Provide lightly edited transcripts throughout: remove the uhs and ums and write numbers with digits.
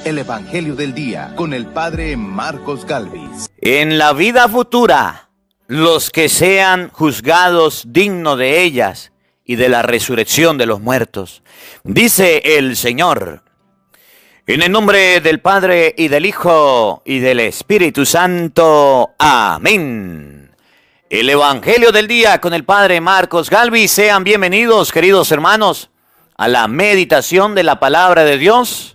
el Evangelio del Día con el Padre Marcos Galvis. En la vida futura, los que sean juzgados dignos de ellas y de la resurrección de los muertos, dice el Señor. En el nombre del Padre y del Hijo y del Espíritu Santo. Amén. El Evangelio del Día con el Padre Marcos Galvis. Sean bienvenidos, queridos hermanos, a la meditación de la Palabra de Dios.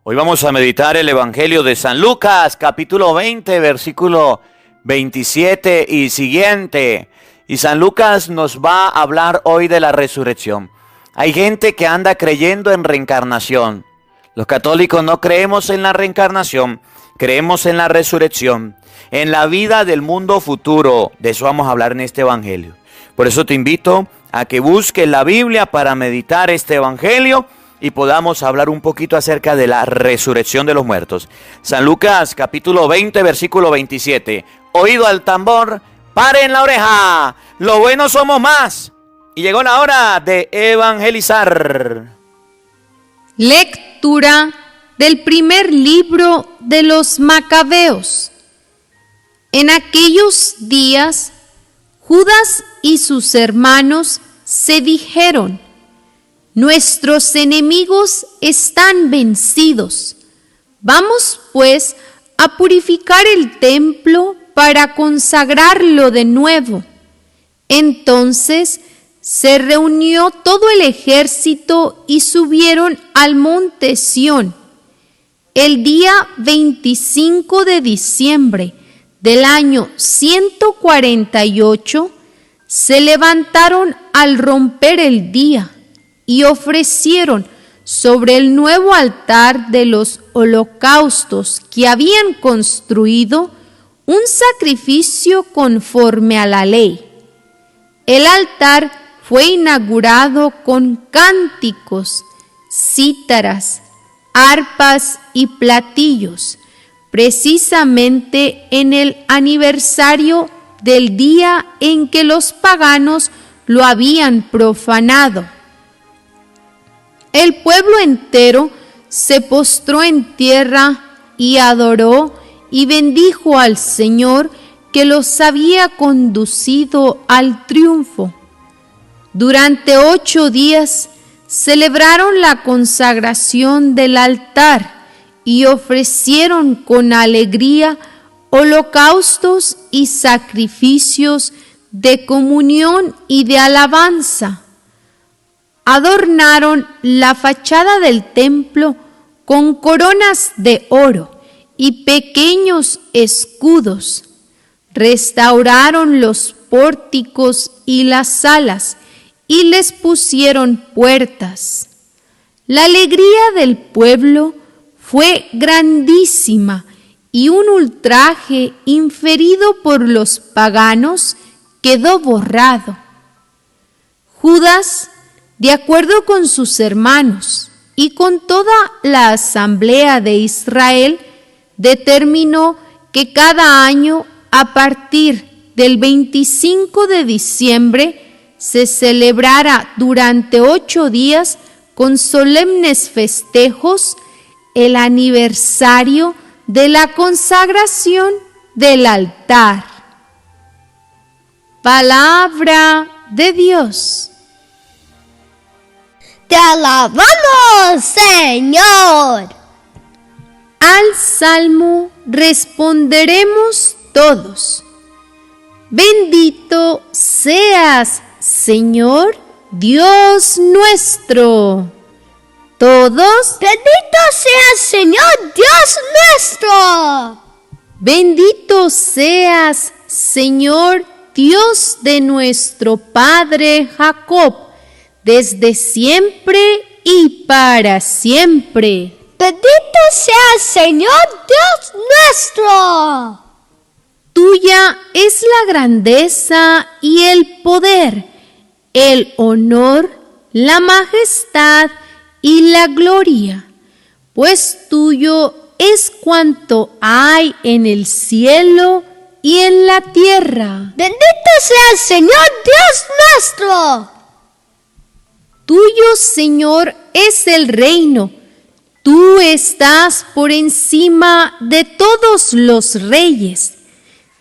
Hoy vamos a meditar el Evangelio de San Lucas, capítulo 20, versículo 27 y siguiente. Y San Lucas nos va a hablar hoy de la resurrección. Hay gente que anda creyendo en reencarnación. Los católicos no creemos en la reencarnación, creemos en la resurrección, en la vida del mundo futuro. De eso vamos a hablar en este Evangelio. Por eso te invito a que busques la Biblia para meditar este Evangelio y podamos hablar un poquito acerca de la resurrección de los muertos. San Lucas, capítulo 20, versículo 27. Oído al tambor, paren la oreja, lo bueno somos más. Y llegó la hora de evangelizar. Lectura del primer libro de los Macabeos. En aquellos días, Judas y sus hermanos se dijeron: nuestros enemigos están vencidos. Vamos pues a purificar el templo para consagrarlo de nuevo. Entonces se reunió todo el ejército y subieron al monte Sión. El día 25 de diciembre del año 148, se levantaron al romper el día y ofrecieron sobre el nuevo altar de los holocaustos que habían construido un sacrificio conforme a la ley. El altar fue inaugurado con cánticos, cítaras, arpas y platillos, precisamente en el aniversario del día en que los paganos lo habían profanado. El pueblo entero se postró en tierra y adoró y bendijo al Señor que los había conducido al triunfo. Durante 8 días celebraron la consagración del altar y ofrecieron con alegría holocaustos y sacrificios de comunión y de alabanza. Adornaron la fachada del templo con coronas de oro y pequeños escudos. Restauraron los pórticos y las salas y les pusieron puertas. La alegría del pueblo fue grandísima y un ultraje inferido por los paganos quedó borrado. Judas, de acuerdo con sus hermanos y con toda la asamblea de Israel, determinó que cada año, a partir del 25 de diciembre, se celebrara durante 8 días con solemnes festejos el aniversario de la consagración del altar. Palabra de Dios. Te alabamos, Señor. Al salmo responderemos todos: bendito seas, Señor Dios nuestro. Todos: bendito seas, Señor Dios nuestro. Bendito seas, Señor Dios de nuestro Padre Jacob, desde siempre y para siempre. Bendito seas, Señor Dios nuestro. Tuya es la grandeza y el poder, el honor, la majestad y la gloria, pues tuyo es cuanto hay en el cielo y en la tierra. Bendito seas, Señor Dios nuestro. Tuyo, Señor, es el reino, Tú estás por encima de todos los reyes.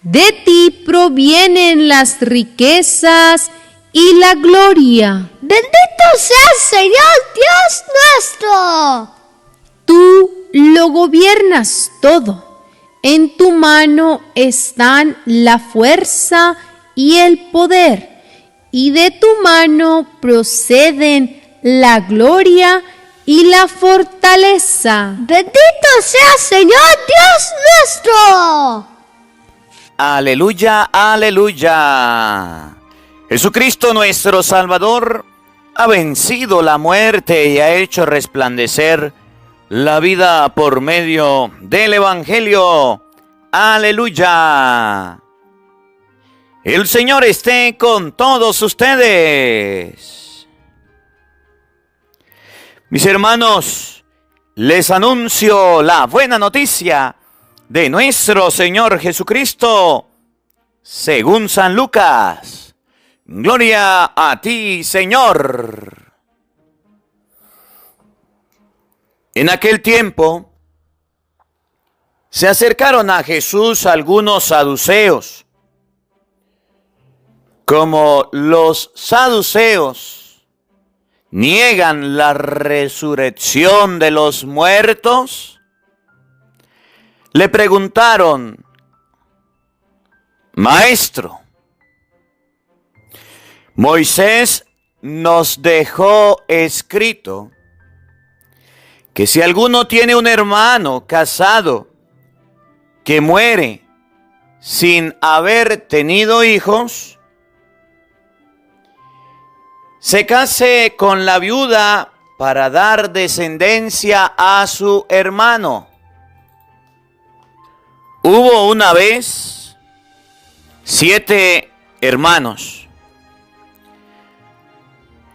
De ti provienen las riquezas y la gloria. Bendito seas, Señor Dios nuestro. Tú lo gobiernas todo. En tu mano están la fuerza y el poder, y de tu mano proceden la gloria y la fortaleza. Bendito seas, Señor Dios nuestro. Aleluya, aleluya. Jesucristo nuestro Salvador ha vencido la muerte y ha hecho resplandecer la vida por medio del Evangelio. Aleluya. El Señor esté con todos ustedes. Mis hermanos, les anuncio la buena noticia de nuestro Señor Jesucristo, según San Lucas. Gloria a ti, Señor. En aquel tiempo se acercaron a Jesús algunos saduceos. Como los saduceos niegan la resurrección de los muertos, le preguntaron: Maestro, Moisés nos dejó escrito que si alguno tiene un hermano casado que muere sin haber tenido hijos, se case con la viuda para dar descendencia a su hermano. Hubo una vez 7 hermanos,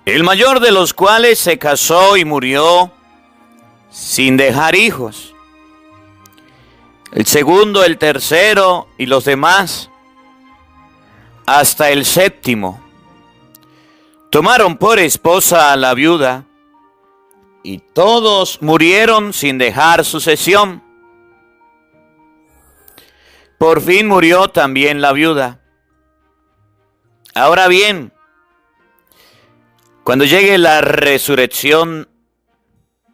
el mayor de los cuales se casó y murió sin dejar hijos. El segundo, el tercero y los demás, hasta el séptimo, tomaron por esposa a la viuda y todos murieron sin dejar sucesión. Por fin murió también la viuda. Ahora bien, cuando llegue la resurrección,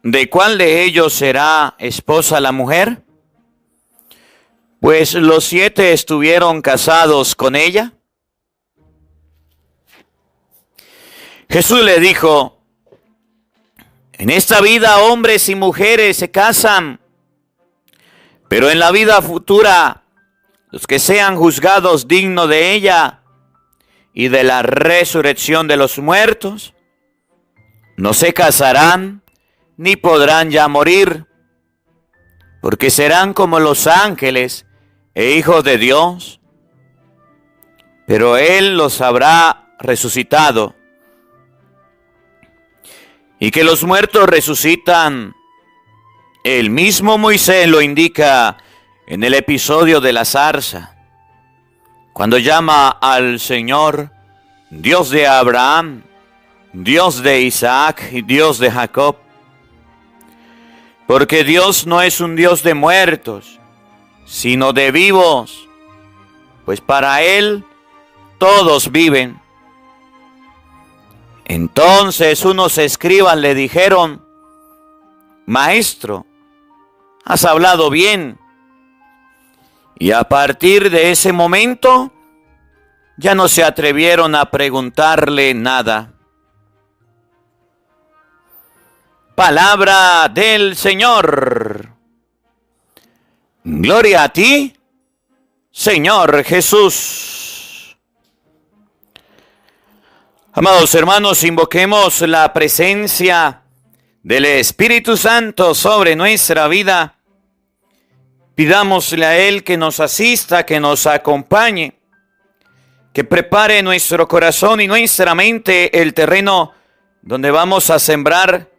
¿de cuál de ellos será esposa la mujer? Pues los 7 estuvieron casados con ella. Jesús le dijo: en esta vida hombres y mujeres se casan, pero en la vida futura los que sean juzgados dignos de ella y de la resurrección de los muertos, no se casarán ni podrán ya morir, porque serán como los ángeles e hijos de Dios. Pero Él los habrá resucitado. Y que los muertos resucitan, el mismo Moisés lo indica en el episodio de la zarza, cuando llama al Señor Dios de Abraham, Dios de Isaac y Dios de Jacob. Porque Dios no es un Dios de muertos, sino de vivos, pues para Él todos viven. Entonces unos escribas le dijeron: Maestro, has hablado bien. Y a partir de ese momento ya no se atrevieron a preguntarle nada. Palabra del Señor. Gloria a ti, Señor Jesús. Amados hermanos, invoquemos la presencia del Espíritu Santo sobre nuestra vida. Pidámosle a Él que nos asista, que nos acompañe, que prepare nuestro corazón y nuestra mente el terreno donde vamos a sembrar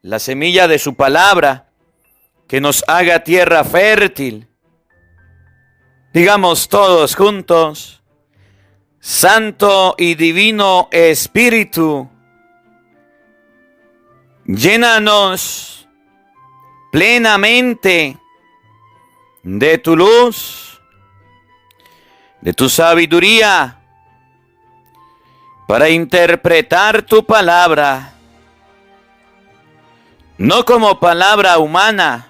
la semilla de su palabra, que nos haga tierra fértil. Digamos todos juntos: Santo y Divino Espíritu, llénanos plenamente de tu luz, de tu sabiduría, para interpretar tu palabra, no como palabra humana,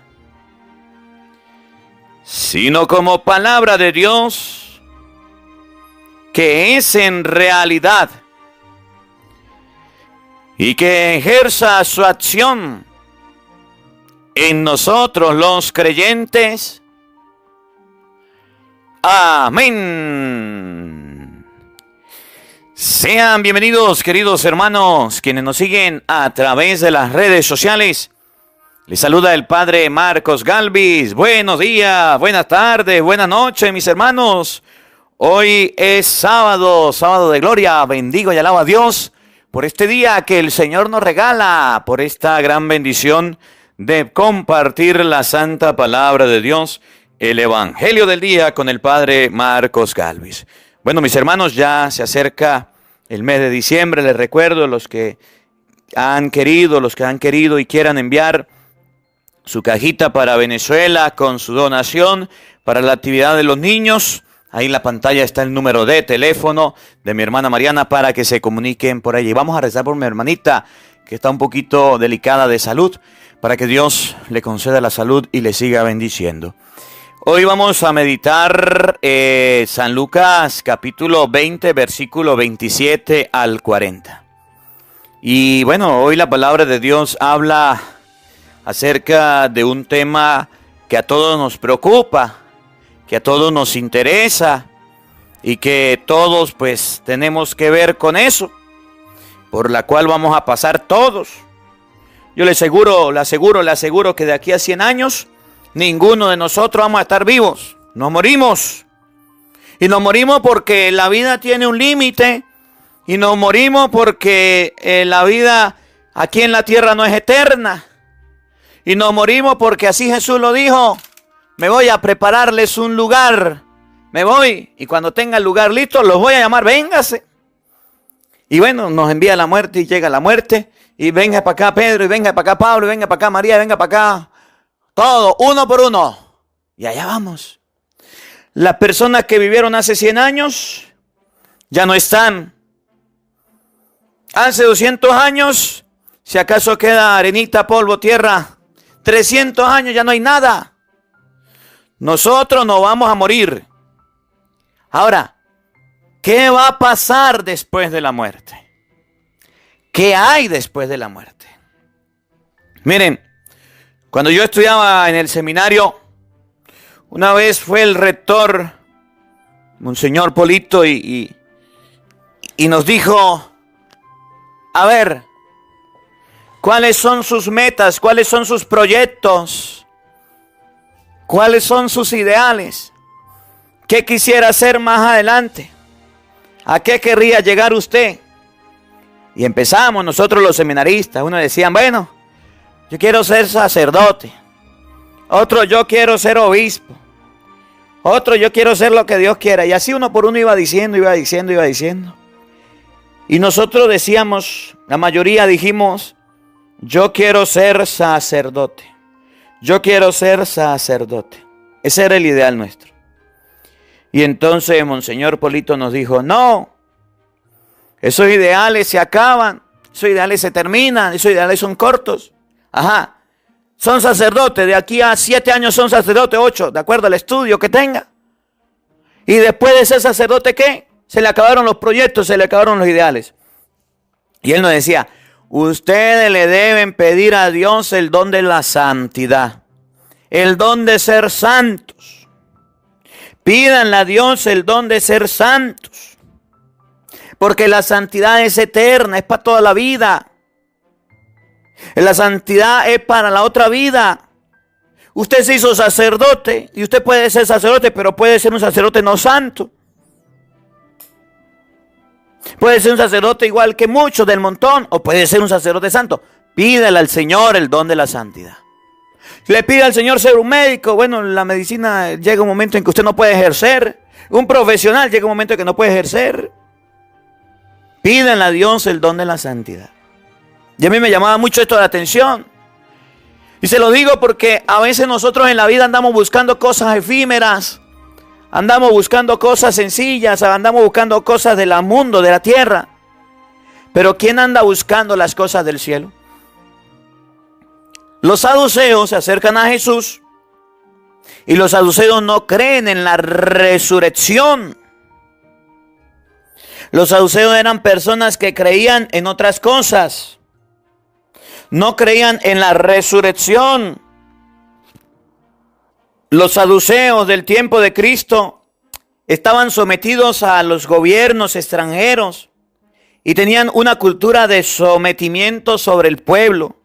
sino como palabra de Dios, que es en realidad y que ejerza su acción en nosotros los creyentes. Amén. Sean bienvenidos, queridos hermanos, quienes nos siguen a través de las redes sociales. Les saluda el Padre Marcos Galvis. Buenos días, buenas tardes, buenas noches, mis hermanos. Hoy es sábado de gloria. Bendigo y alabo a Dios por este día que el Señor nos regala, por esta gran bendición de compartir la santa palabra de Dios, el Evangelio del día con el Padre Marcos Galvis. Bueno, mis hermanos, ya se acerca el mes de diciembre. Les recuerdo, los que han querido y quieran enviar su cajita para Venezuela con su donación para la actividad de los niños. Ahí en la pantalla está el número de teléfono de mi hermana Mariana para que se comuniquen por allí. Vamos a rezar por mi hermanita que está un poquito delicada de salud, para que Dios le conceda la salud y le siga bendiciendo. Hoy vamos a meditar San Lucas capítulo 20, versículo 27 al 40. Y bueno, hoy la palabra de Dios habla acerca de un tema que a todos nos preocupa, que a todos nos interesa y que todos pues tenemos que ver con eso, por la cual vamos a pasar todos. Yo le aseguro que de aquí a 100 años ninguno de nosotros vamos a estar vivos. Nos morimos. Y nos morimos porque la vida tiene un límite. Y nos morimos porque la vida aquí en la tierra no es eterna. Y nos morimos porque así Jesús lo dijo. Me voy a prepararles un lugar. Me voy. Y cuando tenga el lugar listo, los voy a llamar. Véngase. Y bueno, nos envía la muerte y llega la muerte. Y venga para acá Pedro, y venga para acá Pablo, y venga para acá María, y venga para acá. Todo, uno por uno. Y allá vamos. Las personas que vivieron hace 100 años ya no están. Hace 200 años, si acaso queda arenita, polvo, tierra. 300 años ya no hay nada. Nosotros nos vamos a morir. Ahora, ¿qué va a pasar después de la muerte? ¿Qué hay después de la muerte? Miren, cuando yo estudiaba en el seminario, una vez fue el rector, Monseñor Polito, y nos dijo, a ver, ¿cuáles son sus metas? ¿Cuáles son sus proyectos? ¿Cuáles son sus ideales? ¿Qué quisiera hacer más adelante? ¿A qué querría llegar usted? Y empezamos nosotros los seminaristas. Unos decían, bueno, yo quiero ser sacerdote. Otro, yo quiero ser obispo. Otro, yo quiero ser lo que Dios quiera. Y así uno por uno iba diciendo. Y nosotros decíamos, la mayoría dijimos, yo quiero ser sacerdote. Yo quiero ser sacerdote. Ese era el ideal nuestro. Y entonces Monseñor Polito nos dijo, no, esos ideales se acaban, esos ideales se terminan, esos ideales son cortos. Ajá, son sacerdotes, de aquí a 7 años son sacerdotes, 8, de acuerdo al estudio que tenga. Y después de ser sacerdote, ¿qué? Se le acabaron los proyectos, se le acabaron los ideales. Y él nos decía, ustedes le deben pedir a Dios el don de la santidad, el don de ser santos. Pídanle a Dios el don de ser santos. Porque la santidad es eterna, es para toda la vida. La santidad es para la otra vida. Usted se hizo sacerdote y usted puede ser sacerdote, pero puede ser un sacerdote no santo. Puede ser un sacerdote igual que muchos del montón, o puede ser un sacerdote santo. Pídale al Señor el don de la santidad. Le pide al Señor ser un médico. Bueno, la medicina llega un momento en que usted no puede ejercer. Un profesional llega un momento en que no puede ejercer. Pídanle a Dios el don de la santidad. Y a mí me llamaba mucho esto la atención. Y se lo digo porque a veces nosotros en la vida andamos buscando cosas efímeras, andamos buscando cosas sencillas, andamos buscando cosas del mundo, de la tierra. Pero ¿quién anda buscando las cosas del cielo? Los saduceos se acercan a Jesús y los saduceos no creen en la resurrección. Los saduceos eran personas que creían en otras cosas. No creían en la resurrección. Los saduceos del tiempo de Cristo estaban sometidos a los gobiernos extranjeros y tenían una cultura de sometimiento sobre el pueblo.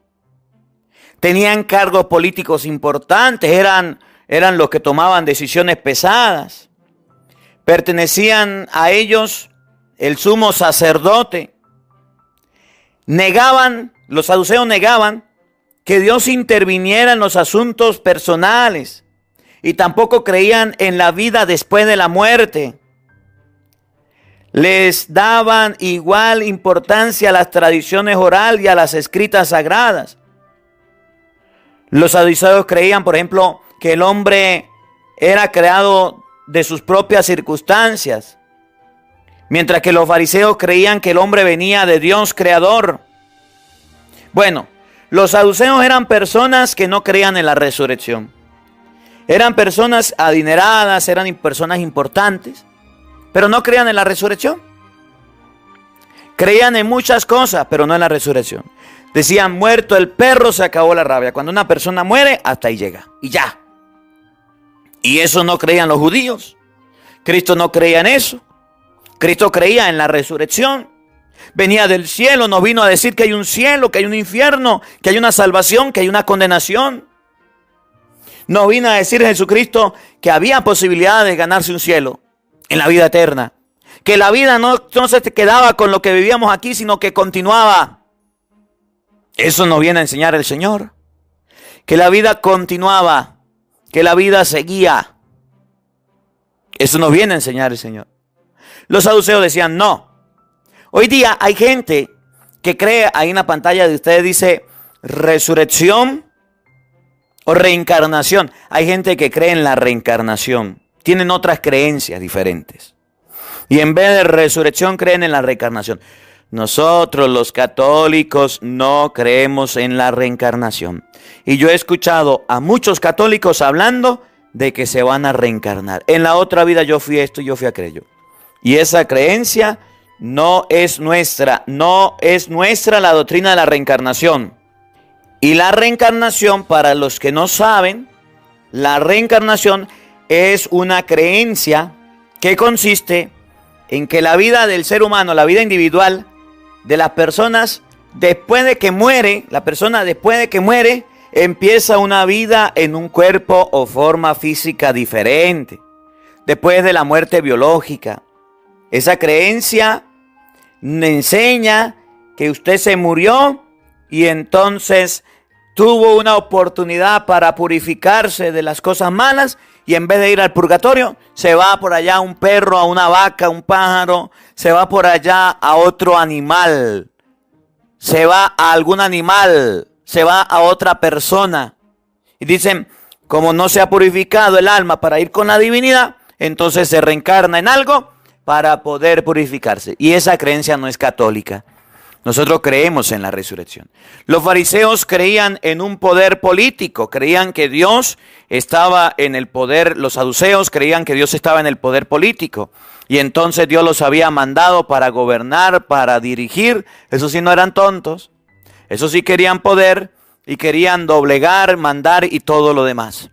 Tenían cargos políticos importantes, eran los que tomaban decisiones pesadas. Pertenecían a ellos el sumo sacerdote. Los saduceos negaban que Dios interviniera en los asuntos personales y tampoco creían en la vida después de la muerte. Les daban igual importancia a las tradiciones orales y a las escritas sagradas. Los saduceos creían, por ejemplo, que el hombre era creado de sus propias circunstancias, mientras que los fariseos creían que el hombre venía de Dios creador. Bueno, los saduceos eran personas que no creían en la resurrección. Eran personas adineradas, eran personas importantes, pero no creían en la resurrección. Creían en muchas cosas, pero no en la resurrección. Decían, muerto el perro, se acabó la rabia. Cuando una persona muere, hasta ahí llega. Y ya. Y eso no creían los judíos. Cristo no creía en eso. Cristo creía en la resurrección. Venía del cielo, nos vino a decir que hay un cielo, que hay un infierno, que hay una salvación, que hay una condenación. Nos vino a decir Jesucristo que había posibilidad de ganarse un cielo en la vida eterna. Que la vida no se quedaba con lo que vivíamos aquí, sino que continuaba. Eso nos viene a enseñar el Señor. Que la vida continuaba, que la vida seguía. Eso nos viene a enseñar el Señor. Los saduceos decían no. Hoy día hay gente que cree, ahí en la pantalla de ustedes dice resurrección o reencarnación. Hay gente que cree en la reencarnación. Tienen otras creencias diferentes. Y en vez de resurrección creen en la reencarnación. Nosotros los católicos no creemos en la reencarnación. Y yo he escuchado a muchos católicos hablando de que se van a reencarnar. En la otra vida yo fui esto y yo fui aquello. Y esa creencia no es nuestra. No es nuestra la doctrina de la reencarnación. Y la reencarnación, para los que no saben, la reencarnación es una creencia que consiste en que la vida del ser humano, la vida individual de las personas, después de que muere, la persona después de que muere, empieza una vida en un cuerpo o forma física diferente, después de la muerte biológica. Esa creencia enseña que usted se murió y entonces tuvo una oportunidad para purificarse de las cosas malas y en vez de ir al purgatorio, se va por allá a un perro, a una vaca, a un pájaro, se va por allá a otro animal, se va a algún animal, se va a otra persona. Y dicen, como no se ha purificado el alma para ir con la divinidad, entonces se reencarna en algo para poder purificarse. Y esa creencia no es católica. Nosotros creemos en la resurrección. Los fariseos creían en un poder político, creían que Dios estaba en el poder. Los saduceos creían que Dios estaba en el poder político. Y entonces Dios los había mandado para gobernar, para dirigir. Esos sí no eran tontos. Esos sí querían poder y querían doblegar, mandar y todo lo demás.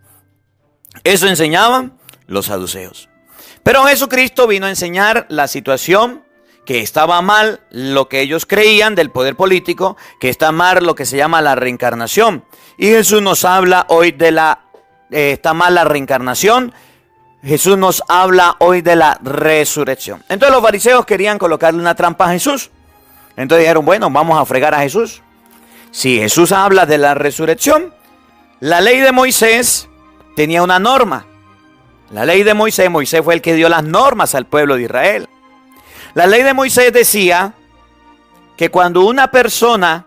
Eso enseñaban los saduceos. Pero Jesucristo vino a enseñar la situación que estaba mal lo que ellos creían del poder político, que está mal lo que se llama la reencarnación. Y Jesús nos habla hoy de está mal la reencarnación. Jesús nos habla hoy de la resurrección. Entonces los fariseos querían colocarle una trampa a Jesús. Entonces dijeron, bueno, vamos a fregar a Jesús. Si Jesús habla de la resurrección, la ley de Moisés tenía una norma. La ley de Moisés fue el que dio las normas al pueblo de Israel. La ley de Moisés decía que cuando una persona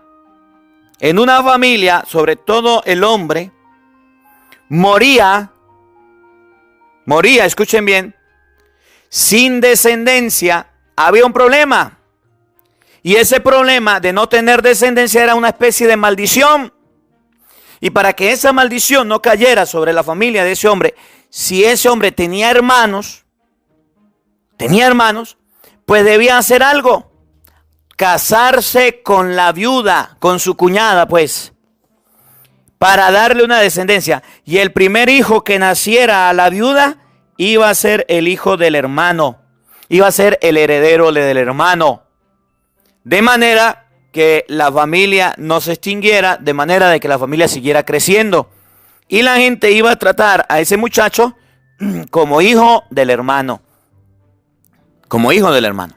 en una familia, sobre todo el hombre, moría, escuchen bien, sin descendencia, había un problema. Y ese problema de no tener descendencia era una especie de maldición. Y para que esa maldición no cayera sobre la familia de ese hombre, si ese hombre tenía hermanos, pues debía hacer algo. Casarse con la viuda, con su cuñada, pues, para darle una descendencia. Y el primer hijo que naciera a la viuda iba a ser el hijo del hermano, iba a ser el heredero del hermano. De manera que la familia no se extinguiera, de manera de que la familia siguiera creciendo. Y la gente iba a tratar a ese muchacho como hijo del hermano. Como hijo del hermano.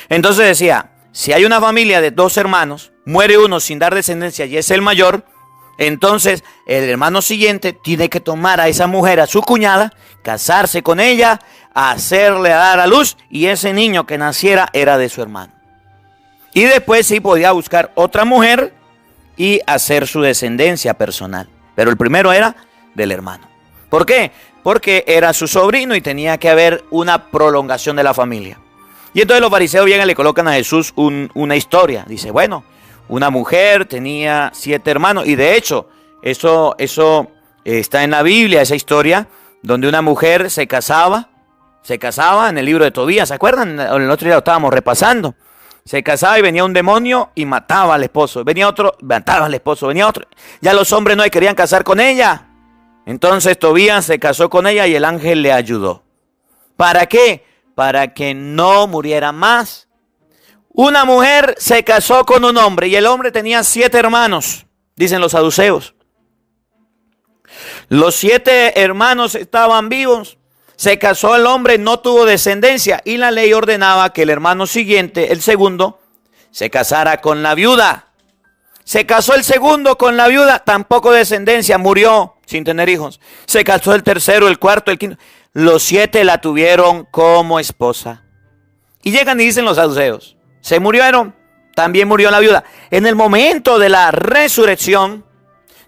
Entonces decía, si hay una familia de 2 hermanos, muere uno sin dar descendencia y es el mayor, entonces el hermano siguiente tiene que tomar a esa mujer, a su cuñada, casarse con ella, hacerle dar a luz, y ese niño que naciera era de su hermano. Y después sí podía buscar otra mujer y hacer su descendencia personal. Pero el primero era del hermano. ¿Por qué? Porque era su sobrino y tenía que haber una prolongación de la familia. Y entonces los fariseos llegan y le colocan a Jesús una historia. Dice, bueno, una mujer tenía 7 hermanos. Y de hecho, eso está en la Biblia, esa historia, donde una mujer se casaba en el libro de Tobías. ¿Se acuerdan? El otro día lo estábamos repasando. Se casaba y venía un demonio y mataba al esposo. Venía otro, mataba al esposo. Venía otro. Ya los hombres no le querían casar con ella. Entonces Tobías se casó con ella y el ángel le ayudó. ¿Para qué? Para que no muriera más. Una mujer se casó con un hombre y el hombre tenía 7 hermanos, dicen los saduceos. Los 7 hermanos estaban vivos. Se casó el hombre, no tuvo descendencia y la ley ordenaba que el hermano siguiente, el segundo, se casara con la viuda. Se casó el segundo con la viuda, tampoco descendencia, murió sin tener hijos. Se casó el tercero, el cuarto, el quinto. Los 7 la tuvieron como esposa. Y llegan y dicen los saduceos, se murieron, también murió la viuda. En el momento de la resurrección,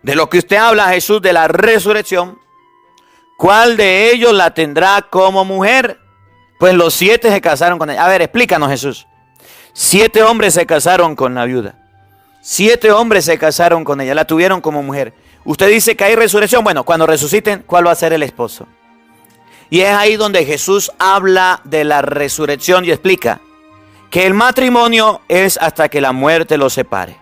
de lo que usted habla, Jesús, de la resurrección, ¿cuál de ellos la tendrá como mujer? Pues los 7 se casaron con ella. A ver, explícanos, Jesús. 7 hombres se casaron con la viuda. 7 hombres se casaron con ella, la tuvieron como mujer. Usted dice que hay resurrección. Bueno, cuando resuciten, ¿cuál va a ser el esposo? Y es ahí donde Jesús habla de la resurrección y explica que el matrimonio es hasta que la muerte los separe.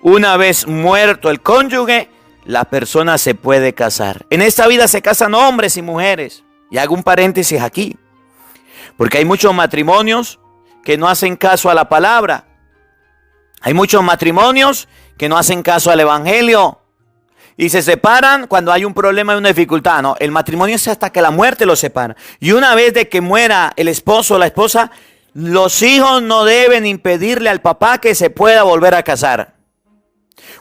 Una vez muerto el cónyuge, la persona se puede casar. En esta vida se casan hombres y mujeres. Y hago un paréntesis aquí, porque hay muchos matrimonios que no hacen caso a la palabra. Hay muchos matrimonios que no hacen caso al evangelio y se separan cuando hay un problema y una dificultad. No, el matrimonio es hasta que la muerte los separa. Y una vez de que muera el esposo o la esposa, los hijos no deben impedirle al papá que se pueda volver a casar.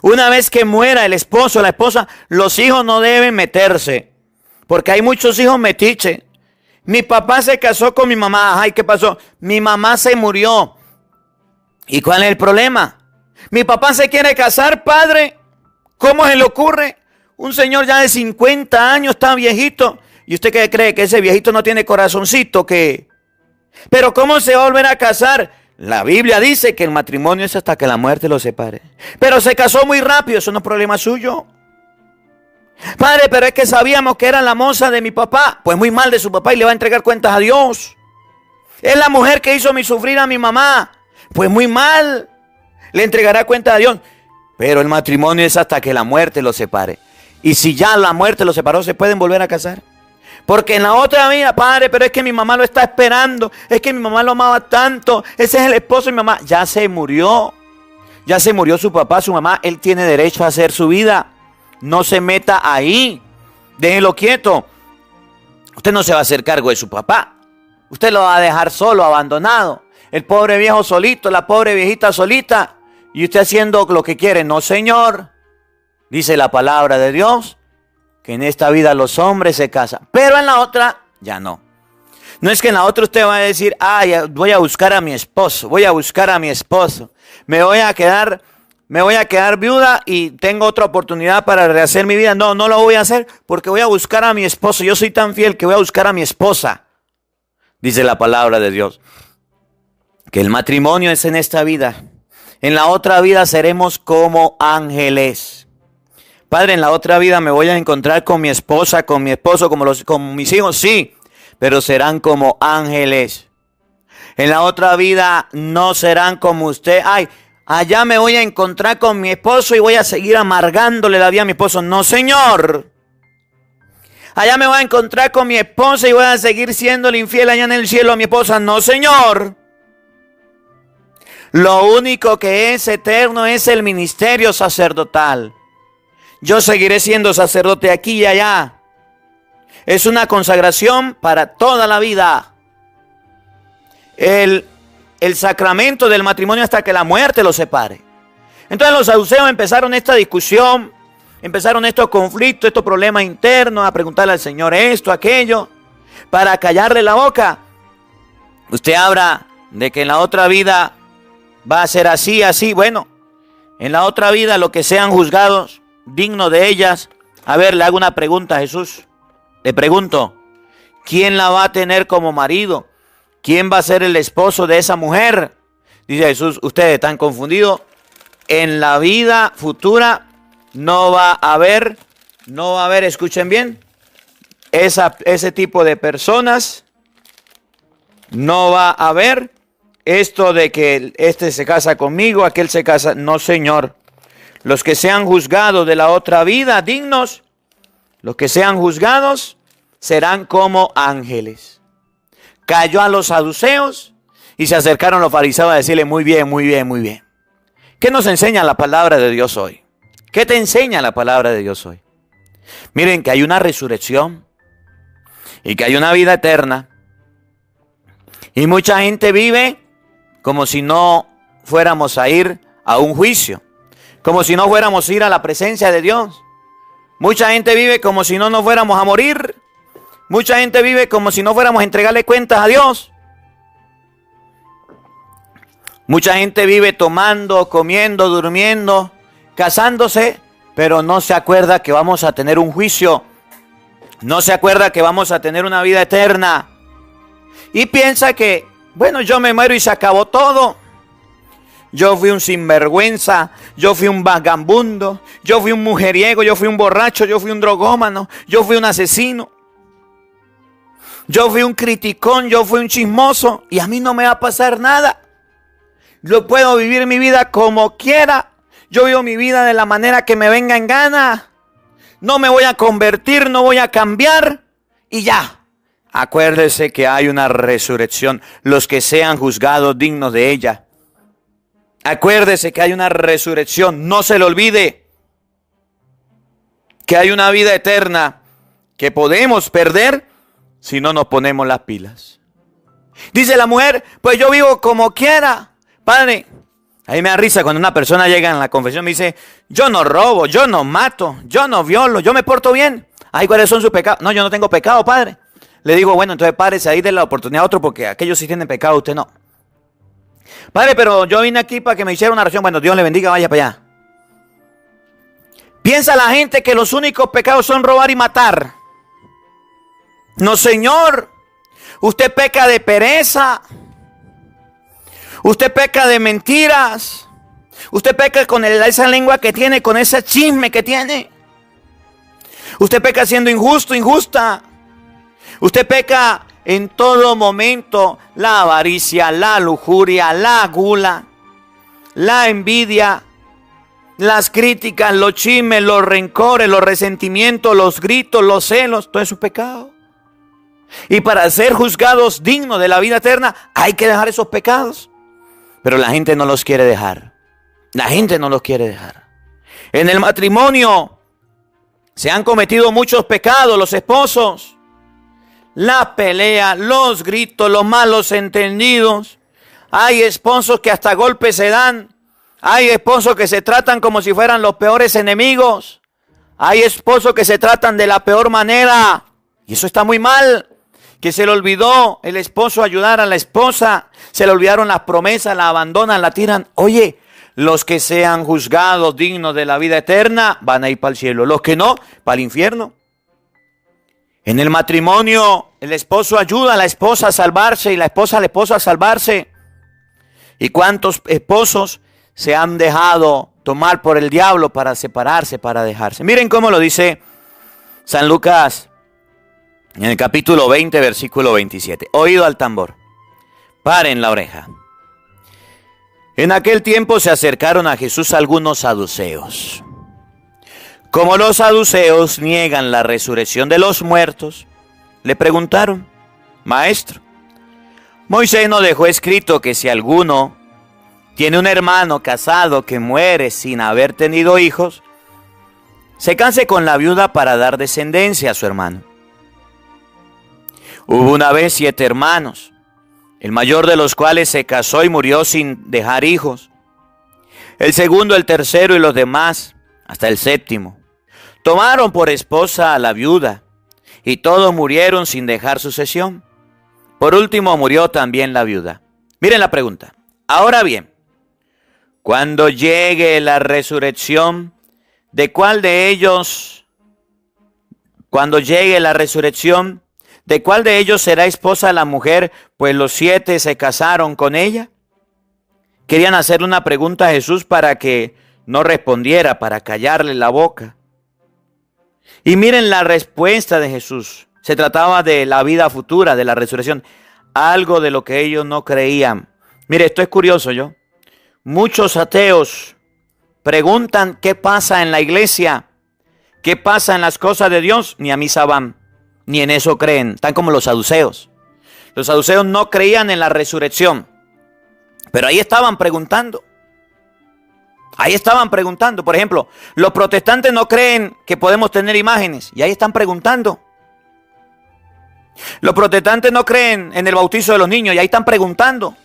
Una vez que muera el esposo o la esposa, los hijos no deben meterse, porque hay muchos hijos metiches. Mi papá se casó con mi mamá. Ay, ¿qué pasó? Mi mamá se murió. ¿Y cuál es el problema? Mi papá se quiere casar, padre. ¿Cómo se le ocurre? Un señor ya de 50 años, está viejito. ¿Y usted qué cree? ¿Que ese viejito no tiene corazoncito? ¿Qué? ¿Pero cómo se va a volver a casar? La Biblia dice que el matrimonio es hasta que la muerte los separe. Pero se casó muy rápido, eso no es problema suyo. Padre, pero es que sabíamos que era la moza de mi papá. Pues muy mal de su papá y le va a entregar cuentas a Dios. Es la mujer que hizo sufrir a mi mamá. Pues muy mal, le entregará cuenta a Dios. Pero el matrimonio es hasta que la muerte los separe. Y si ya la muerte los separó, ¿se pueden volver a casar? Porque en la otra vida, padre, pero es que mi mamá lo está esperando. Es que mi mamá lo amaba tanto. Ese es el esposo de mi mamá. Ya se murió. Ya se murió su papá, su mamá. Él tiene derecho a hacer su vida. No se meta ahí. Déjelo quieto. Usted no se va a hacer cargo de su papá. Usted lo va a dejar solo, abandonado. El pobre viejo solito, la pobre viejita solita. Y usted haciendo lo que quiere. No, señor. Dice la palabra de Dios que en esta vida los hombres se casan, pero en la otra ya no. No es que en la otra usted va a decir, voy a buscar a mi esposo, voy a buscar a mi esposo, me voy a quedar me voy a quedar viuda y tengo otra oportunidad para rehacer mi vida. No, no lo voy a hacer porque voy a buscar a mi esposo. Yo soy tan fiel que voy a buscar a mi esposa. Dice la palabra de Dios que el matrimonio es en esta vida. En la otra vida seremos como ángeles. Padre, en la otra vida me voy a encontrar con mi esposa, con mi esposo, con mis hijos, sí, pero serán como ángeles. En la otra vida no serán como usted. Ay, allá me voy a encontrar con mi esposo y voy a seguir amargándole la vida a mi esposo. No, Señor. Allá me voy a encontrar con mi esposa y voy a seguir siendo el infiel allá en el cielo a mi esposa. No, Señor. Lo único que es eterno es el ministerio sacerdotal. Yo seguiré siendo sacerdote aquí y allá. Es una consagración para toda la vida. El sacramento del matrimonio hasta que la muerte los separe. Entonces los saduceos empezaron esta discusión, empezaron estos conflictos, estos problemas internos, a preguntarle al Señor esto, aquello, para callarle la boca. Usted habla de que en la otra vida va a ser así, así. Bueno, en la otra vida lo que sean juzgados, dignos de ellas. A ver, le hago una pregunta a Jesús. Le pregunto, ¿quién la va a tener como marido? ¿Quién va a ser el esposo de esa mujer? Dice Jesús, ustedes están confundidos. En la vida futura no va a haber, escuchen bien, ese tipo de personas. No va a haber esto de que este se casa conmigo, aquel se casa. No, Señor. Los que sean juzgados de la otra vida, dignos, los que sean juzgados serán como ángeles. Cayó a los saduceos y se acercaron los fariseos a decirle, muy bien, muy bien, muy bien. ¿Qué nos enseña la palabra de Dios hoy? ¿Qué te enseña la palabra de Dios hoy? Miren que hay una resurrección y que hay una vida eterna. Y mucha gente vive como si no fuéramos a ir a un juicio. Como si no fuéramos a ir a la presencia de Dios. Mucha gente vive como si no nos fuéramos a morir. Mucha gente vive como si no fuéramos a entregarle cuentas a Dios. Mucha gente vive tomando, comiendo, durmiendo, casándose, pero no se acuerda que vamos a tener un juicio. No se acuerda que vamos a tener una vida eterna. Y piensa que, bueno, yo me muero y se acabó todo. Yo fui un sinvergüenza, yo fui un vagabundo, yo fui un mujeriego, yo fui un borracho, yo fui un drogómano, yo fui un asesino. Yo fui un criticón, yo fui un chismoso y a mí no me va a pasar nada. Yo puedo vivir mi vida como quiera. Yo vivo mi vida de la manera que me venga en gana. No me voy a convertir, no voy a cambiar y ya. Acuérdese que hay una resurrección. Los que sean juzgados dignos de ella. Acuérdese que hay una resurrección. No se le olvide que hay una vida eterna que podemos perder si no nos ponemos las pilas. Dice la mujer, pues yo vivo como quiera. Padre, a mí me da risa cuando una persona llega en la confesión y me dice, yo no robo, yo no mato, yo no violo, yo me porto bien. Ay, ¿cuáles son sus pecados? No, yo no tengo pecado, padre. Le digo, bueno, entonces párese ahí, de la oportunidad a otro porque aquellos sí tienen pecado, usted no. Padre, pero yo vine aquí para que me hiciera una oración. Bueno, Dios le bendiga, vaya para allá. Piensa la gente que los únicos pecados son robar y matar. No, Señor. Usted peca de pereza. Usted peca de mentiras. Usted peca con esa lengua que tiene, con ese chisme que tiene. Usted peca siendo injusto, injusta. Usted peca en todo momento. La avaricia, la lujuria, la gula, la envidia, las críticas, los chismes, los rencores, los resentimientos, los gritos, los celos. Todo eso es pecado. Y para ser juzgados dignos de la vida eterna hay que dejar esos pecados. Pero la gente no los quiere dejar. La gente no los quiere dejar. En el matrimonio se han cometido muchos pecados los esposos. La pelea, los gritos, los malos entendidos. Hay esposos que hasta golpes se dan. Hay esposos que se tratan como si fueran los peores enemigos. Hay esposos que se tratan de la peor manera. Y eso está muy mal. Que se le olvidó el esposo ayudar a la esposa. Se le olvidaron las promesas, la abandonan, la tiran. Oye, Los que sean juzgados dignos de la vida eterna van a ir para el cielo. Los que no, para el infierno. En el matrimonio, el esposo ayuda a la esposa a salvarse y la esposa al esposo a salvarse. ¿Y cuántos esposos se han dejado tomar por el diablo para separarse, para dejarse? Miren cómo lo dice San Lucas en el capítulo 20, versículo 27. Oído al tambor. Paren la oreja. En aquel tiempo se acercaron a Jesús algunos saduceos. Como los saduceos niegan la resurrección de los muertos, le preguntaron: Maestro, Moisés nos dejó escrito que si alguno tiene un hermano casado que muere sin haber tenido hijos, se case con la viuda para dar descendencia a su hermano. Hubo una vez 7 hermanos, el mayor de los cuales se casó y murió sin dejar hijos. El segundo, el tercero y los demás, hasta el séptimo, tomaron por esposa a la viuda, y todos murieron sin dejar sucesión. Por último murió también la viuda. Miren la pregunta. Ahora bien, cuando llegue la resurrección, ¿de cuál de ellos será esposa la mujer, pues los 7 se casaron con ella? Querían hacerle una pregunta a Jesús para que no respondiera, para callarle la boca. Y miren la respuesta de Jesús. Se trataba de la vida futura, de la resurrección. Algo de lo que ellos no creían. Mire, esto es curioso, ¿yo? Muchos ateos preguntan qué pasa en la iglesia, qué pasa en las cosas de Dios. Ni a misa van, ni en eso creen. Están como los saduceos. Los saduceos no creían en la resurrección. Pero ahí estaban preguntando. Ahí estaban preguntando. Por ejemplo, los protestantes no creen que podemos tener imágenes. Y ahí están preguntando. Los protestantes no creen en el bautizo de los niños. Y ahí están preguntando.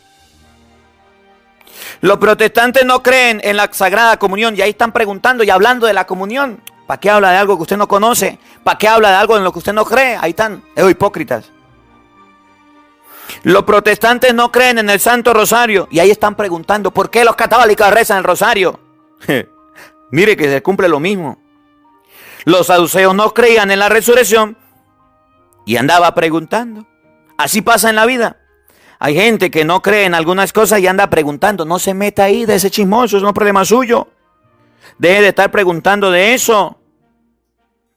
Los protestantes no creen en la Sagrada Comunión. Y ahí están preguntando y hablando de la comunión. ¿Para qué habla de algo que usted no conoce? ¿Para qué habla de algo en lo que usted no cree? Ahí están, hipócritas. Los protestantes no creen en el Santo Rosario. Y ahí están preguntando, ¿por qué los católicos rezan el Rosario? Mire que se cumple lo mismo. Los saduceos no creían en la resurrección y andaba preguntando. Así pasa en la vida. Hay gente que no cree en algunas cosas y anda preguntando. No se meta ahí de ese chismoso, eso no es problema suyo. Deje de estar preguntando de eso.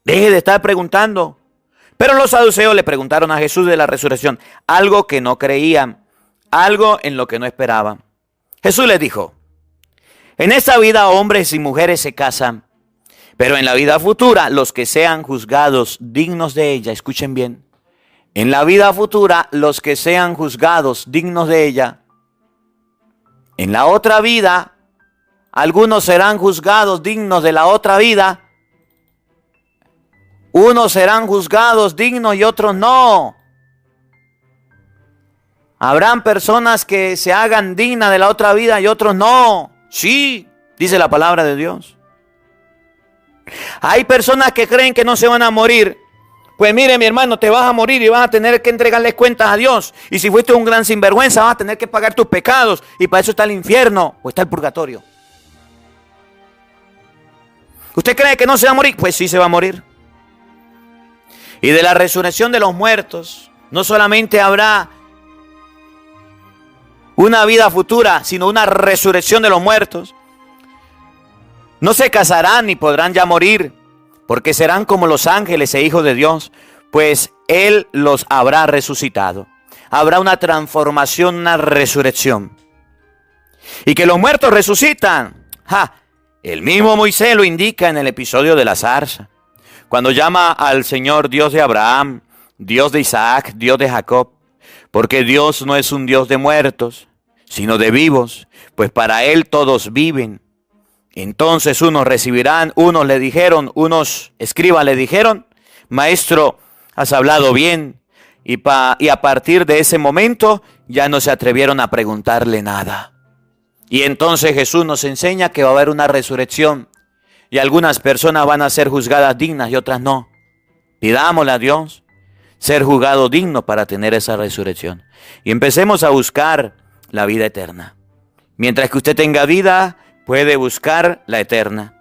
Deje de estar preguntando. Pero los saduceos le preguntaron a Jesús de la resurrección, algo que no creían, algo en lo que no esperaban. Jesús les dijo: en esta vida hombres y mujeres se casan, pero en la vida futura los que sean juzgados dignos de ella, escuchen bien, en la vida futura los que sean juzgados dignos de ella, en la otra vida, algunos serán juzgados dignos de la otra vida. Unos serán juzgados dignos y otros no. Habrán personas que se hagan dignas de la otra vida y otros no. Sí, dice la palabra de Dios. Hay personas que creen que no se van a morir. Pues mire, mi hermano, te vas a morir y vas a tener que entregarles cuentas a Dios. Y si fuiste un gran sinvergüenza, vas a tener que pagar tus pecados. Y para eso está el infierno o está el purgatorio. ¿Usted cree que no se va a morir? Pues sí se va a morir. Y de la resurrección de los muertos, no solamente habrá una vida futura, sino una resurrección de los muertos. No se casarán ni podrán ya morir, porque serán como los ángeles e hijos de Dios, pues Él los habrá resucitado. Habrá una transformación, una resurrección. Y que los muertos resucitan. El mismo Moisés lo indica en el episodio de la zarza. Cuando llama al Señor Dios de Abraham, Dios de Isaac, Dios de Jacob, porque Dios no es un Dios de muertos, sino de vivos, pues para Él todos viven. Entonces unos recibirán, unos escribas le dijeron, Maestro, has hablado bien, y a partir de ese momento ya no se atrevieron a preguntarle nada. Y entonces Jesús nos enseña que va a haber una resurrección. Y algunas personas van a ser juzgadas dignas y otras no. Pidámosle a Dios ser juzgado digno para tener esa resurrección. Y empecemos a buscar la vida eterna. Mientras que usted tenga vida, puede buscar la eterna.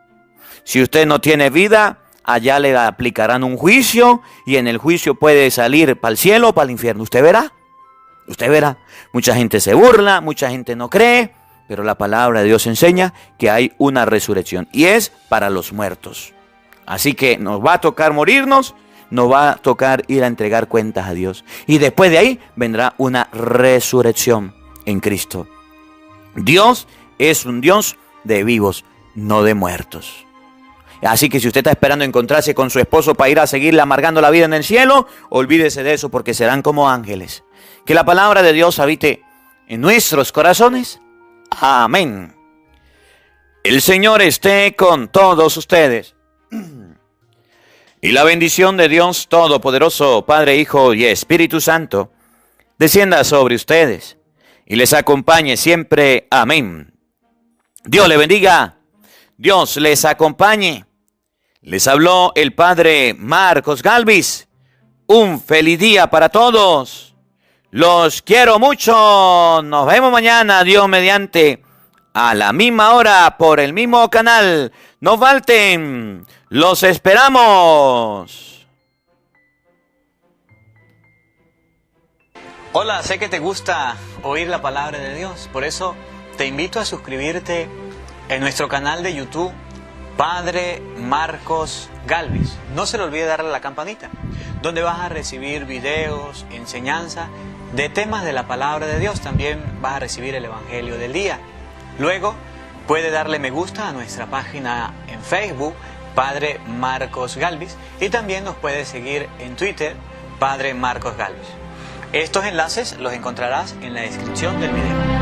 Si usted no tiene vida, allá le aplicarán un juicio y en el juicio puede salir para el cielo o para el infierno. Usted verá. Usted verá. Mucha gente se burla, mucha gente no cree, pero la palabra de Dios enseña que hay una resurrección y es para los muertos. Así que nos va a tocar morirnos, nos va a tocar ir a entregar cuentas a Dios. Y después de ahí vendrá una resurrección en Cristo. Dios es un Dios de vivos, no de muertos. Así que si usted está esperando encontrarse con su esposo para ir a seguirle amargando la vida en el cielo, olvídese de eso porque serán como ángeles. Que la palabra de Dios habite en nuestros corazones. Amén. El Señor esté con todos ustedes. Y la bendición de Dios Todopoderoso, Padre, Hijo y Espíritu Santo, descienda sobre ustedes y les acompañe siempre. Amén. Dios le bendiga. Dios les acompañe. Les habló el Padre Marcos Galvis. Un feliz día para todos. Los quiero mucho. Nos vemos mañana, Dios mediante, a la misma hora por el mismo canal. No falten. Los esperamos. Hola, sé que te gusta oír la palabra de Dios. Por eso te invito a suscribirte en nuestro canal de YouTube, Padre Marcos Galvis. No se le olvide darle a la campanita, donde vas a recibir videos, enseñanza de temas de la palabra de Dios. También vas a recibir el Evangelio del día. Luego puede darle me gusta a nuestra página en Facebook, Padre Marcos Galvis, y también nos puede seguir en Twitter, Padre Marcos Galvis. Estos enlaces los encontrarás en la descripción del video.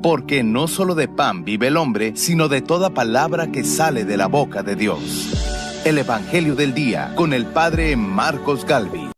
Porque no solo de pan vive el hombre, sino de toda palabra que sale de la boca de Dios. El Evangelio del Día con el Padre Marcos Galvis.